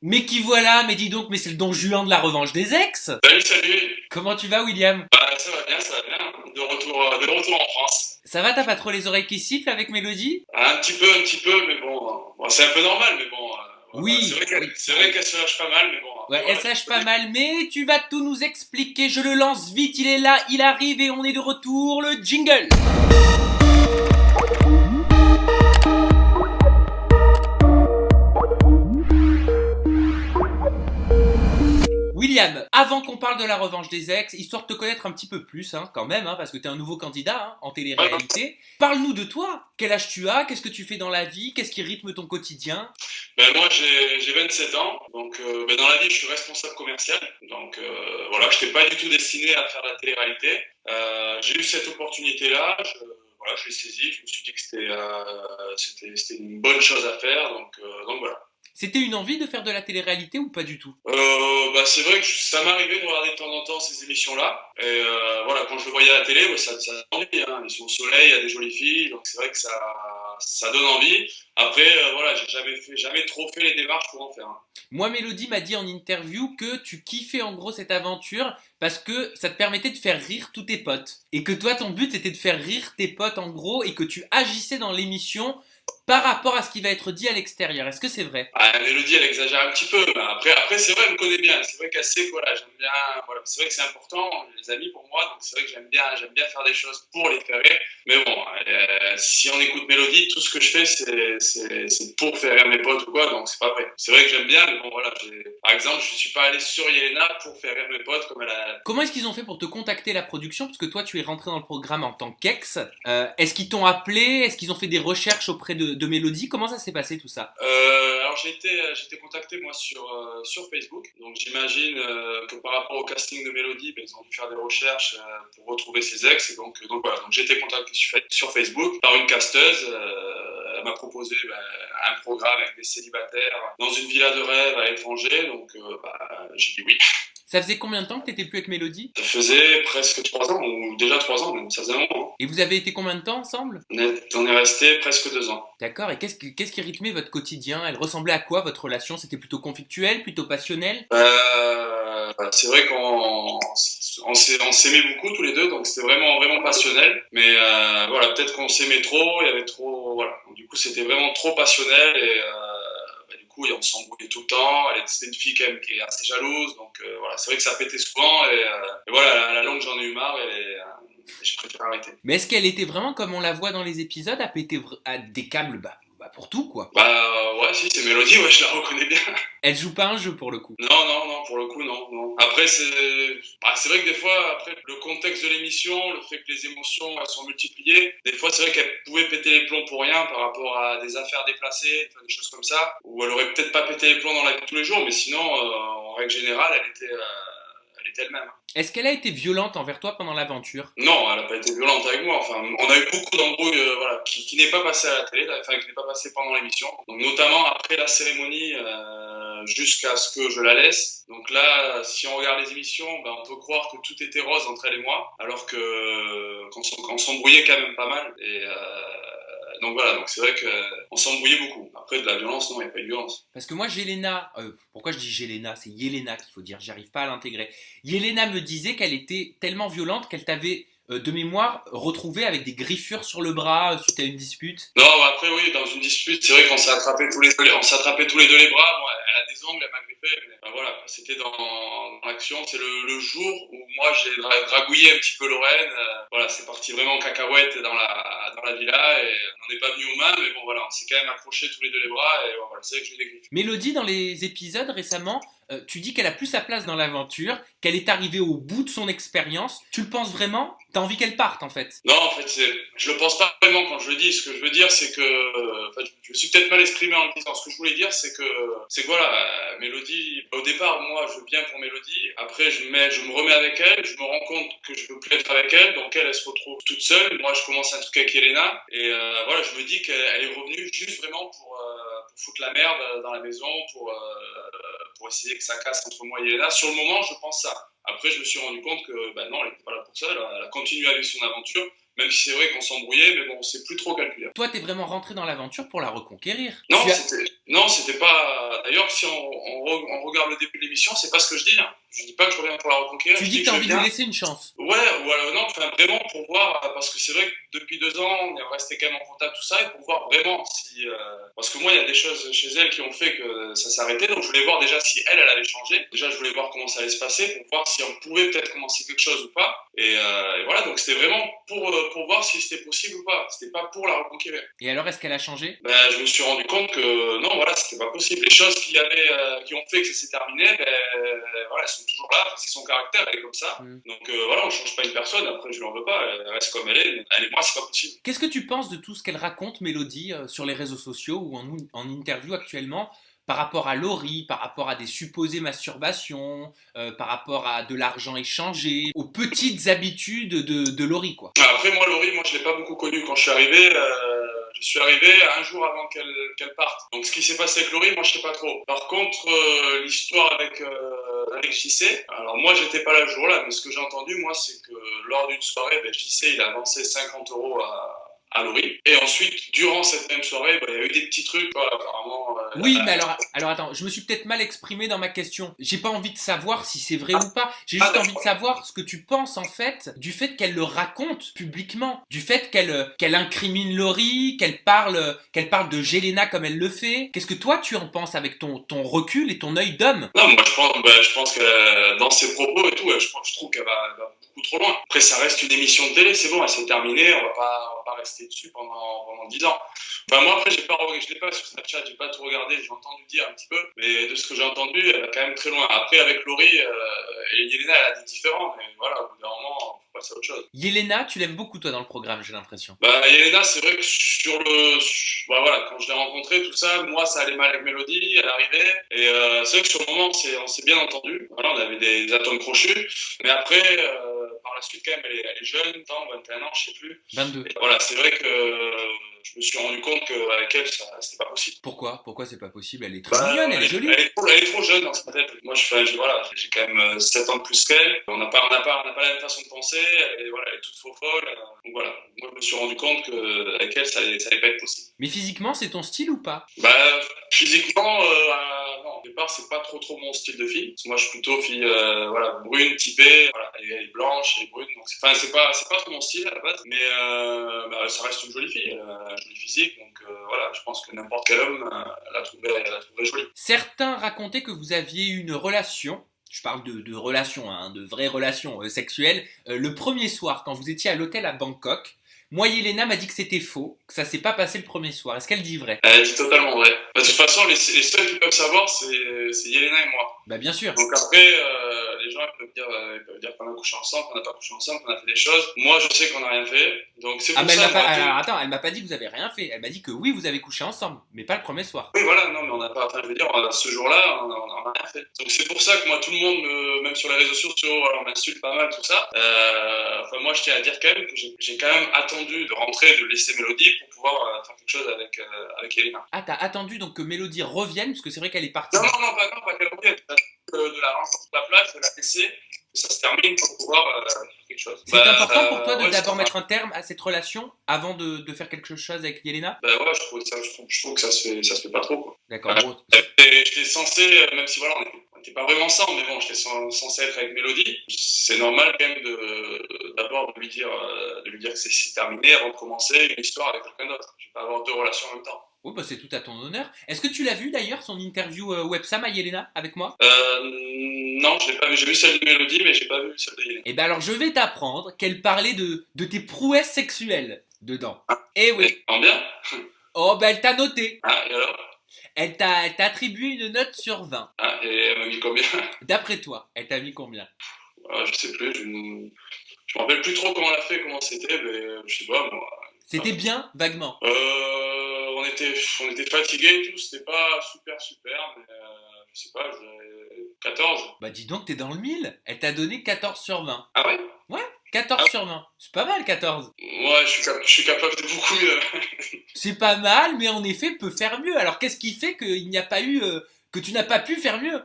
Mais qui voilà, mais dis donc, mais c'est le Don Juan de la revanche des ex. Salut. Comment tu vas, William? Bah, ça va bien. De retour en France. Ça va, t'as pas trop les oreilles qui sifflent avec Mélodie? Un petit peu, mais bon, c'est un peu normal, mais bon, voilà, Oui, oui. c'est vrai qu'elle se lâche pas mal, mais bon, Ouais, elle voilà. sache pas mal, mais tu vas tout nous expliquer. Je le lance vite, il est là, il arrive et on est de retour. Le jingle. William, avant qu'on parle de la revanche des ex, histoire de te connaître un petit peu plus, quand même, parce que t'es un nouveau candidat en télé-réalité, parle-nous de toi. Quel âge tu as? Qu'est-ce que tu fais dans la vie? Qu'est-ce qui rythme ton quotidien? Ben, moi, j'ai 27 ans, donc ben, dans la vie, je suis responsable commercial, donc voilà, je n'étais pas du tout destiné à faire de la télé-réalité. J'ai eu cette opportunité-là, voilà, je l'ai saisie, je me suis dit que c'était une bonne chose à faire, donc voilà. C'était une envie de faire de la télé-réalité ou pas du tout? Bah, c'est vrai que ça m'arrivait de regarder de temps en temps ces émissions-là. Et voilà, quand je le voyais à la télé, ouais, ça donne envie. Hein. Ils sont au soleil, il y a des jolies filles, donc c'est vrai que ça donne envie. Après, voilà, j'ai jamais trop fait les démarches pour en faire. Hein. Moi, Mélodie m'a dit en interview que tu kiffais en gros cette aventure parce que ça te permettait de faire rire tous tes potes. Et que toi, ton but, c'était de faire rire tes potes en gros et que tu agissais dans l'émission par rapport à ce qui va être dit à l'extérieur. Est-ce que c'est vrai? Ah, Mélodie, elle exagère un petit peu. Mais après c'est vrai, elle me connaît bien. C'est vrai qu'elle sait que voilà, j'aime bien. Voilà, c'est vrai que c'est important, les amis pour moi. Donc c'est vrai que j'aime bien faire des choses pour les faire rire. Mais bon, si on écoute Mélodie, tout ce que je fais, c'est pour faire rire mes potes ou quoi. Donc c'est pas vrai. C'est vrai que j'aime bien, mais bon voilà. Par exemple, je suis pas allé sur Yelena pour faire rire mes potes comme elle a. Comment est-ce qu'ils ont fait pour te contacter la production? Parce que toi, tu es rentré dans le programme en tant qu'ex. Est-ce qu'ils t'ont appelé? Est-ce qu'ils ont fait des recherches auprès de Mélodie? Comment ça s'est passé tout ça? Alors j'ai été contacté moi sur Facebook, donc j'imagine que par rapport au casting de Mélodie, ben, ils ont dû faire des recherches pour retrouver ses ex, et donc voilà, donc j'ai été contacté sur Facebook par une casteuse. Elle m'a proposé un programme avec des célibataires dans une villa de rêve à l'étranger, donc j'ai dit oui. Ça faisait combien de temps que t'étais plus avec Mélodie? Ça faisait presque 3 ans, ou déjà 3 ans, même, ça faisait un moment. Et vous avez été combien de temps ensemble? On est resté presque 2 ans. D'accord, et qu'est-ce qui rythmait votre quotidien? Elle ressemblait à quoi votre relation? C'était plutôt conflictuel, plutôt passionnel? C'est vrai on s'aimait beaucoup tous les deux, donc c'était vraiment, vraiment passionnel. Mais voilà, peut-être qu'on s'aimait trop, il y avait trop, voilà. Donc, du coup, c'était vraiment trop passionnel et du coup, on s'embrouillait tout le temps. C'était une fille quand même qui est assez jalouse, donc voilà, c'est vrai que ça pétait souvent et voilà, à la longue, j'en ai eu marre et j'ai préféré arrêter. Mais est-ce qu'elle était vraiment comme on la voit dans les épisodes, à péter à des câbles pour tout quoi? Ouais, si, c'est Mélodie, ouais, je la reconnais bien. Elle joue pas un jeu pour le coup. Non, pour le coup, non. Après, c'est vrai que des fois, après, le contexte de l'émission, le fait que les émotions elles sont multipliées, des fois, c'est vrai qu'elle pouvait péter les plombs pour rien par rapport à des affaires déplacées, des choses comme ça, ou elle aurait peut-être pas pété les plombs dans la vie de tous les jours, mais sinon, en règle générale, elle était elle-même. Est-ce qu'elle a été violente envers toi pendant l'aventure? Non, elle n'a pas été violente avec moi. Enfin, on a eu beaucoup d'embrouilles voilà, qui n'est pas passé à la télé, enfin qui n'est pas passé pendant l'émission. Donc notamment après la cérémonie, jusqu'à ce que je la laisse. Donc là, si on regarde les émissions, on peut croire que tout était rose entre elle et moi, alors que qu'on s'embrouillait quand même pas mal. Et donc voilà, donc c'est vrai qu'on s'embrouillait beaucoup. Après, de la violence, non, il n'y a pas eu de violence. Parce que moi, pourquoi je dis Jelena? C'est Yelena qu'il faut dire, j'arrive pas à l'intégrer. Yelena me disait qu'elle était tellement violente qu'elle t'avait, de mémoire, retrouvé avec des griffures sur le bras suite à une dispute. Non, après, oui, dans une dispute, c'est vrai qu'on s'est attrapés tous les deux les bras. Bon, elle a des ongles, elle m'a griffé. Mais voilà, c'était dans l'action. C'est le jour où moi, j'ai dragouillé un petit peu Lorraine. Voilà, c'est parti vraiment en cacahuète dans la villa et on n'en est pas venu aux mains. Mais bon, voilà, on s'est quand même accrochés tous les deux les bras et voilà, c'est vrai que j'ai eu des griffes. Mélodie, dans les épisodes récemment, tu dis qu'elle a plus sa place dans l'aventure, qu'elle est arrivée au bout de son expérience. Tu le penses vraiment? T'as envie qu'elle parte en fait? Non, en fait, je le pense pas vraiment quand je le dis. Ce que je veux dire, c'est que, je me suis peut-être mal exprimé en le disant. Ce que je voulais dire, c'est que voilà, Mélodie. Au départ, moi, je veux bien pour Mélodie. Après, je me remets avec elle. Je me rends compte que je veux plus être avec elle. Donc elle se retrouve toute seule. Moi, je commence un truc avec Yelena. Et voilà, je me dis qu'elle est revenue juste vraiment pour foutre la merde dans la maison, pour essayer que ça casse entre moi et Yelena. Sur le moment, je pense ça. Après, je me suis rendu compte que non, elle n'était pas là pour ça. Elle a continué avec son aventure, même si c'est vrai qu'on s'embrouillait, mais bon, c'est plus trop calculé. Toi, t'es vraiment rentré dans l'aventure pour la reconquérir. Non, Non, c'était pas. D'ailleurs, si on regarde le début de l'émission, c'est pas ce que je dis. Hein. Je dis pas que je reviens pour la reconquérir. Tu Je dis dis que que t'as je envie de lui viens. laisser une chance. Ouais, ou alors non, enfin vraiment pour voir, parce que c'est vrai que depuis 2 ans, on est resté quand même en contact, tout ça, et pour voir vraiment si. Parce que moi, il y a des choses chez elle qui ont fait que ça s'est arrêté, donc je voulais voir déjà si elle allait changer. Déjà, je voulais voir comment ça allait se passer, pour voir si on pouvait peut-être commencer quelque chose ou pas. Et voilà, donc c'était vraiment pour voir si c'était possible ou pas. C'était pas pour la reconquérir. Et alors, est-ce qu'elle a changé? Ben, je me suis rendu compte que non, voilà, c'était pas possible. Les choses qui ont fait que ça s'est terminé, voilà, elles sont toujours là. C'est son caractère, elle est comme ça. Donc voilà, on change pas une personne. Après, je l'en veux pas. Elle reste comme elle est. Elle et moi, c'est pas possible. Qu'est-ce que tu penses de tout ce qu'elle raconte, Mélodie, sur les réseaux sociaux ou en interview actuellement, par rapport à Laurie, par rapport à des supposées masturbations, par rapport à de l'argent échangé, aux petites habitudes de Laurie, quoi. Après, moi, Laurie, je l'ai pas beaucoup connue quand je suis arrivé. Je suis arrivé un jour avant qu'elle parte. Donc, ce qui s'est passé avec Laurie, moi, je sais pas trop. Par contre, l'histoire avec JC, alors moi, j'étais pas là ce jour-là, mais ce que j'ai entendu, moi, c'est que lors d'une soirée, JC, il a avancé 50 euros à Laurie. Et ensuite, durant cette même soirée, il y a eu des petits trucs, voilà, apparemment. Oui, mais alors attends, je me suis peut-être mal exprimé dans ma question. J'ai pas envie de savoir si c'est vrai ou pas. J'ai juste envie de savoir ce que tu penses en fait du fait qu'elle le raconte publiquement, du fait qu'elle incrimine Laurie, qu'elle parle de Jelena comme elle le fait. Qu'est-ce que toi tu en penses avec ton recul et ton œil d'homme? Non, moi je pense que dans ses propos et tout, je trouve qu'elle va beaucoup trop loin. Après, ça reste une émission de télé, c'est bon, elle s'est terminée, on va pas rester dessus pendant 10 ans. Enfin, moi, après, je l'ai pas sur Snapchat, j'ai pas tout regardé, j'ai entendu dire un petit peu, mais de ce que j'ai entendu, elle va quand même très loin. Après, avec Laurie et Yelena, elle a dit différent, mais voilà, au bout d'un moment, faut passer à autre chose. Yelena, tu l'aimes beaucoup toi dans le programme, j'ai l'impression. Bah, Yelena, c'est vrai que bah, voilà, quand je l'ai rencontrée, tout ça, moi, ça allait mal avec Mélodie, elle arrivait, et c'est vrai que sur le moment, on s'est bien entendu, voilà, on avait des atomes crochus, mais après, par la suite, quand même, elle est jeune, 21 ans, je sais plus. 22. Et voilà, c'est vrai que je me suis rendu compte qu'avec elle, c'était pas possible. Pourquoi c'est pas possible? Elle est très mignonne, elle est jolie. Elle est trop jeune dans sa tête. Moi, voilà, j'ai quand même 7 ans de plus qu'elle. On n'a pas la même façon de penser. Elle est toute faux folle. Donc voilà, moi, je me suis rendu compte qu'avec elle, ça allait pas être possible. Mais physiquement, c'est ton style ou pas? Bah, physiquement, non, au départ, c'est pas trop mon style de fille. Parce que moi, je suis plutôt fille, voilà, brune, typée. Voilà, elle est blanche, elle est brune. Donc, c'est pas trop mon style à la base. Mais bah, ça reste une jolie fille. Elle a un joli physique. Donc voilà, je pense que n'importe quel homme la trouverait jolie. Certains racontaient que vous aviez eu une relation. Je parle de relation, hein, de vraies relations sexuelles. Le premier soir, quand vous étiez à l'hôtel à Bangkok. Moi, Yelena m'a dit que c'était faux, que ça s'est pas passé le premier soir. Est-ce qu'elle dit vrai? Elle dit totalement vrai. De toute façon, les seuls qui peuvent savoir, c'est Yelena et moi. Bah bien sûr. Donc après, les gens ils peuvent dire qu'on a couché ensemble, qu'on n'a pas couché ensemble, qu'on a fait des choses. Moi, je sais qu'on n'a rien fait. Donc c'est pour ça. Alors attends, elle m'a pas dit que vous avez rien fait. Elle m'a dit que oui, vous avez couché ensemble, mais pas le premier soir. Oui, voilà, non, mais on n'a pas. Enfin, je veux dire, ce jour-là, on n'a rien fait. Donc c'est pour ça que moi, tout le monde, même sur les réseaux sociaux, on m'insulte pas mal, tout ça. Enfin, moi, je tiens à dire quand même que j'ai quand même attendu de rentrer, de laisser Mélodie pour pouvoir faire quelque chose avec Yelena. Ah, t'as attendu donc que Mélodie revienne, parce que c'est vrai qu'elle est partie. Non, pas qu'elle revienne. De la rendre sur la place, de la laisser, que ça se termine pour pouvoir faire quelque chose. C'est important pour toi de d'abord mettre un terme à cette relation avant de faire quelque chose avec Yelena? Bah ouais, je trouve que ça se fait pas trop, quoi. D'accord. Bon. J'étais censé, même si voilà, on n'était pas vraiment ensemble, mais bon, j'étais censé être avec Mélodie. C'est normal quand même d'abord de lui dire que c'est terminé avant de commencer une histoire avec quelqu'un d'autre. Je vais pas avoir 2 relations en même temps. Oui, bah c'est tout à ton honneur. Est-ce que tu l'as vu d'ailleurs, son interview Websam à Yelena avec moi? Non, je l'ai pas vu. J'ai vu celle de Mélodie, mais j'ai pas vu celle de Yelena. Eh ben alors, je vais t'apprendre qu'elle parlait de tes prouesses sexuelles dedans. Ah. Eh oui. Bien. Oh, ben elle t'a noté. Ah, et alors? Elle t'a attribué une note sur 20. Ah, et elle m'a mis combien? D'après toi, elle t'a mis combien? Je sais plus. Je me rappelle plus trop comment elle a fait, comment c'était, mais je sais pas, moi. C'était bien, vaguement. On était fatigués et tout, c'était pas super, mais je sais pas, 14. Bah dis donc, t'es dans le 1000. Elle t'a donné 14 sur 20. Ah ouais? Ouais, 14 sur 20. C'est pas mal, 14. Ouais, je suis capable de beaucoup mieux. C'est pas mal, mais en effet, peut faire mieux. Alors qu'est-ce qui fait qu'il n'y a pas eu... que tu n'as pas pu faire mieux?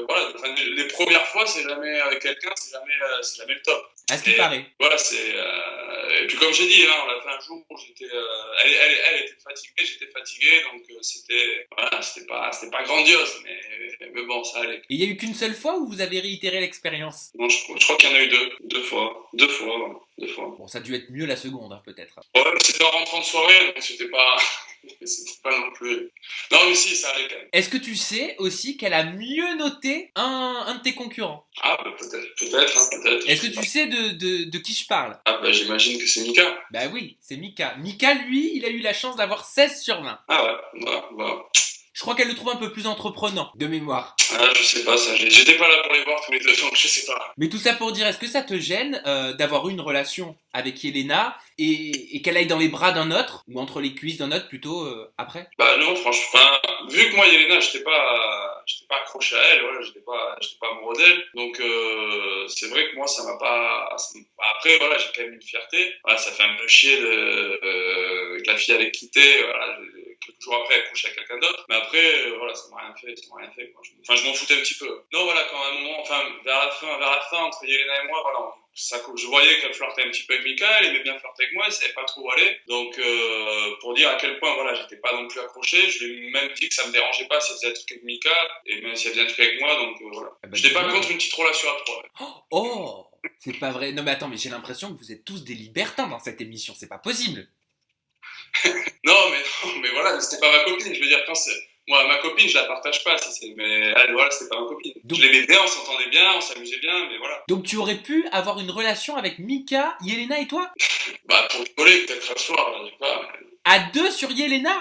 voilà, enfin, les premières fois, c'est jamais avec quelqu'un, c'est jamais le top. À ce qui paraît. Voilà, et puis comme j'ai dit, hein, on l'a fait un jour où j'étais, elle était fatiguée, j'étais fatigué, donc voilà, c'était pas grandiose, mais bon, ça allait. Et il y a eu qu'une seule fois où vous avez réitéré l'expérience? Non, je crois qu'il y en a eu deux fois. Bon, ça a dû être mieux la seconde, hein, peut-être. Ouais, mais c'était en rentrant de soirée, donc c'était pas non plus. Non, mais si, ça allait quand même. Est-ce que tu sais aussi qu'elle a mieux noté un de tes concurrents? Ah, bah, peut-être. Est-ce que tu sais de qui je parle? Ah, bah, j'imagine que c'est Mika. Bah oui, c'est Mika. Mika, lui, il a eu la chance d'avoir 16 sur 20. Ah ouais, bah. Je crois qu'elle le trouve un peu plus entreprenant, de mémoire. Ah, je sais pas, ça. J'étais pas là pour les voir tous les deux, donc je sais pas. Mais tout ça pour dire, est-ce que ça te gêne d'avoir eu une relation avec Yelena et qu'elle aille dans les bras d'un autre, ou entre les cuisses d'un autre plutôt, après? Bah non, franchement, vu que moi, Yelena, j'étais pas accroché à elle, voilà, j'étais pas amoureux d'elle, donc c'est vrai que moi, ça m'a pas... Après, voilà, j'ai quand même une fierté. Voilà, ça fait un peu chier que la fille avait quitté, voilà, quelques jours après, elle couche avec quelqu'un d'autre. Mais après, voilà, ça m'a rien fait, quoi. Enfin, je m'en foutais un petit peu. Non, voilà, quand à un moment, enfin, vers la fin, entre Yelena et moi, voilà, je voyais qu'elle flirtait un petit peu avec Mika, elle aimait bien flirter avec moi, elle savait pas trop où aller. Donc, pour dire à quel point, voilà, j'étais pas non plus accroché, je lui ai même dit que ça me dérangeait pas si elle faisait un truc avec Mika, et même si elle faisait un truc avec moi, donc voilà. Ah bah, J'étais pas contre une petite relation à trois. Ouais. Oh, c'est pas vrai. Non mais attends, mais j'ai l'impression que vous êtes tous des libertins dans cette émission, c'est pas possible. Non, mais voilà, c'était pas ma copine, je veux dire, moi, ma copine, je la partage pas, mais elle, voilà, c'était pas ma copine. Donc, je l'aimais bien, on s'entendait bien, on s'amusait bien, mais voilà. Donc tu aurais pu avoir une relation avec Mika, Yelena et toi? Bah, pour rigoler, peut-être un soir, je sais pas. À deux sur Yelena?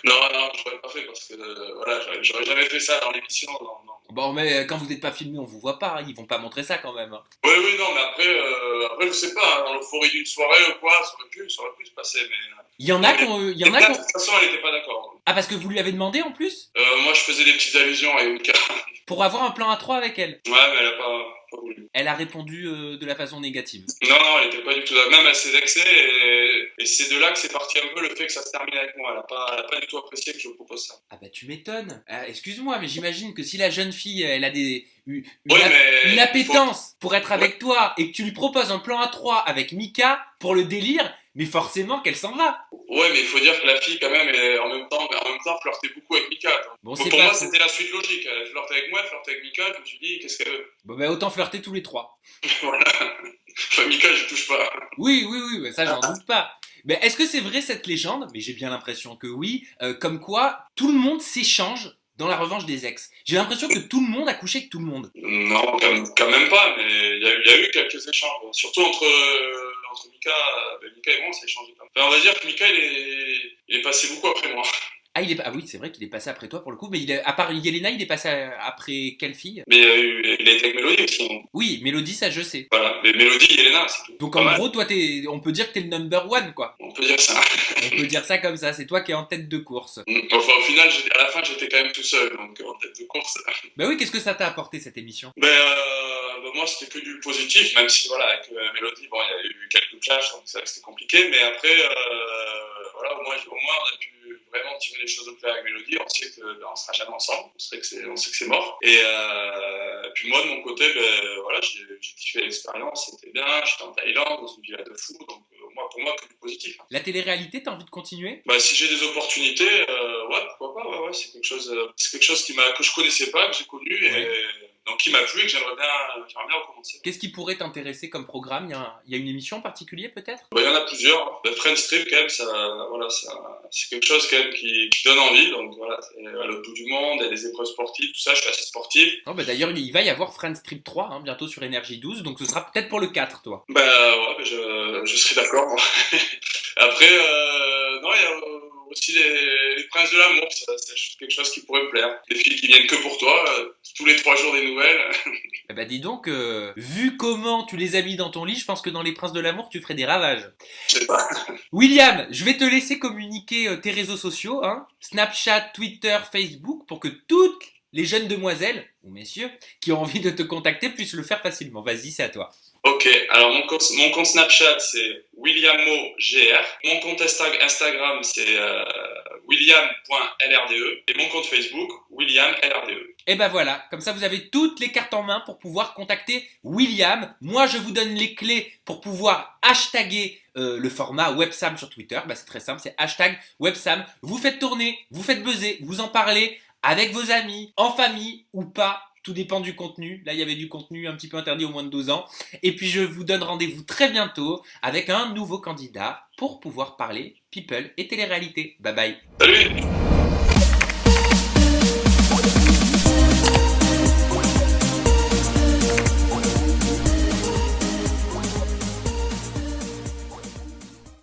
Non, je l'aurais pas fait parce que voilà, j'aurais jamais fait ça dans l'émission. Non. Bon, mais quand vous n'êtes pas filmé, on vous voit pas, hein, ils vont pas montrer ça quand même. Oui, non, mais après je sais pas, hein, dans l'euphorie d'une soirée ou quoi, ça aurait pu se passer, mais. Il y en a qui de toute façon, elle était pas d'accord. Ah, parce que vous lui avez demandé en plus? Moi, je faisais des petites allusions à Mika. Pour avoir un plan à 3 avec elle? Ouais, mais elle a pas voulu. Elle a répondu de la façon négative. Non, elle était pas du tout d'accord. Même elle s'est vexée et c'est de là que c'est parti un peu le fait que ça se termine avec moi. Elle a pas du tout apprécié que je propose ça. Ah bah tu m'étonnes. Excuse-moi, mais j'imagine que si la jeune fille, elle a une mais appétence pour être avec toi et que tu lui proposes un plan à 3 avec Mika pour le délire, mais forcément qu'elle s'en va. Ouais, mais il faut dire que la fille, quand même, en même temps, flirtait beaucoup avec Mika. Bon, pour moi, c'était la suite logique. Elle flirtait avec moi, elle flirtait avec Mika. Je me suis dit, qu'est-ce qu'elle veut? Bon, bah autant flirter tous les trois. Voilà. Enfin, Mika, je touche pas. Oui, ça j'en doute pas. Mais est-ce que c'est vrai cette légende? Mais j'ai bien l'impression que oui. Comme quoi, tout le monde s'échange dans la revanche des ex. J'ai l'impression que tout le monde a couché avec tout le monde. Non, quand même pas, mais il y a eu quelques échanges. Surtout entre Mika et moi, on s'est échangé pas mal. Enfin, on va dire que Mika, il est passé beaucoup après moi. Ah oui, c'est vrai qu'il est passé après toi pour le coup, mais à part Yelena, il est passé après quelle fille? Mais il a été avec Mélodie aussi. Hein. Oui, Mélodie, ça je sais. Voilà, mais Mélodie, Yelena, c'est tout. Donc en gros, toi, on peut dire que t'es le number one, quoi. On peut dire ça. On peut dire ça comme ça, c'est toi qui es en tête de course. Enfin, au final, à la fin, j'étais quand même tout seul, donc en tête de course. Bah oui, qu'est-ce que ça t'a apporté cette émission? Moi, c'était que du positif, même si, voilà, avec Mélodie, bon, il y a eu quelques clashs, donc c'était compliqué, mais après, voilà, au moins, on a pu vraiment tirer les choses au clair avec Mélodie. On sait qu'on sera jamais ensemble, on sait que c'est mort. Et puis moi, de mon côté, voilà, j'ai kiffé l'expérience, c'était bien. J'étais en Thaïlande, dans une villa de fou, donc pour moi, que du positif. La télé-réalité, t'as envie de continuer? Si j'ai des opportunités, ouais, pourquoi pas, ouais, c'est quelque chose que je connaissais pas, que j'ai connu, et donc qui m'a plu et que j'aimerais bien recommencer. Qu'est-ce qui pourrait t'intéresser comme programme? Il y a une émission en particulier peut-être? Il y en a plusieurs. Le Friends Trip, quand même, c'est quelque chose quand même qui donne envie. Donc voilà, c'est à l'autre bout du monde, il y a des épreuves sportives, tout ça, je suis assez sportif. D'ailleurs, il va y avoir Friends Trip 3 hein, bientôt sur Énergie 12, donc ce sera peut-être pour le 4, toi. Ouais, je serai d'accord. Après, non, il y a aussi les Princes de l'amour, c'est quelque chose qui pourrait me plaire. Des filles qui viennent que pour toi, tous les 3 jours des nouvelles. Dis donc, vu comment tu les as mis dans ton lit, je pense que dans les Princes de l'amour, tu ferais des ravages. Je sais pas. William, je vais te laisser communiquer tes réseaux sociaux, hein, Snapchat, Twitter, Facebook, pour que toutes les jeunes demoiselles, ou messieurs, qui ont envie de te contacter puissent le faire facilement. Vas-y, c'est à toi. Ok, alors mon compte Snapchat c'est WilliamMoGR. Mon compte Instagram c'est william.lrde et mon compte Facebook williamlrde. Et ben voilà, comme ça vous avez toutes les cartes en main pour pouvoir contacter William. Moi je vous donne les clés pour pouvoir hashtaguer le format Websam sur Twitter. Bah, c'est très simple, c'est hashtag Websam. Vous faites tourner, vous faites buzzer, vous en parlez avec vos amis, en famille ou pas. Tout dépend du contenu. Là, il y avait du contenu un petit peu interdit aux moins de 12 ans. Et puis, je vous donne rendez-vous très bientôt avec un nouveau candidat pour pouvoir parler people et télé-réalité. Bye bye. Salut!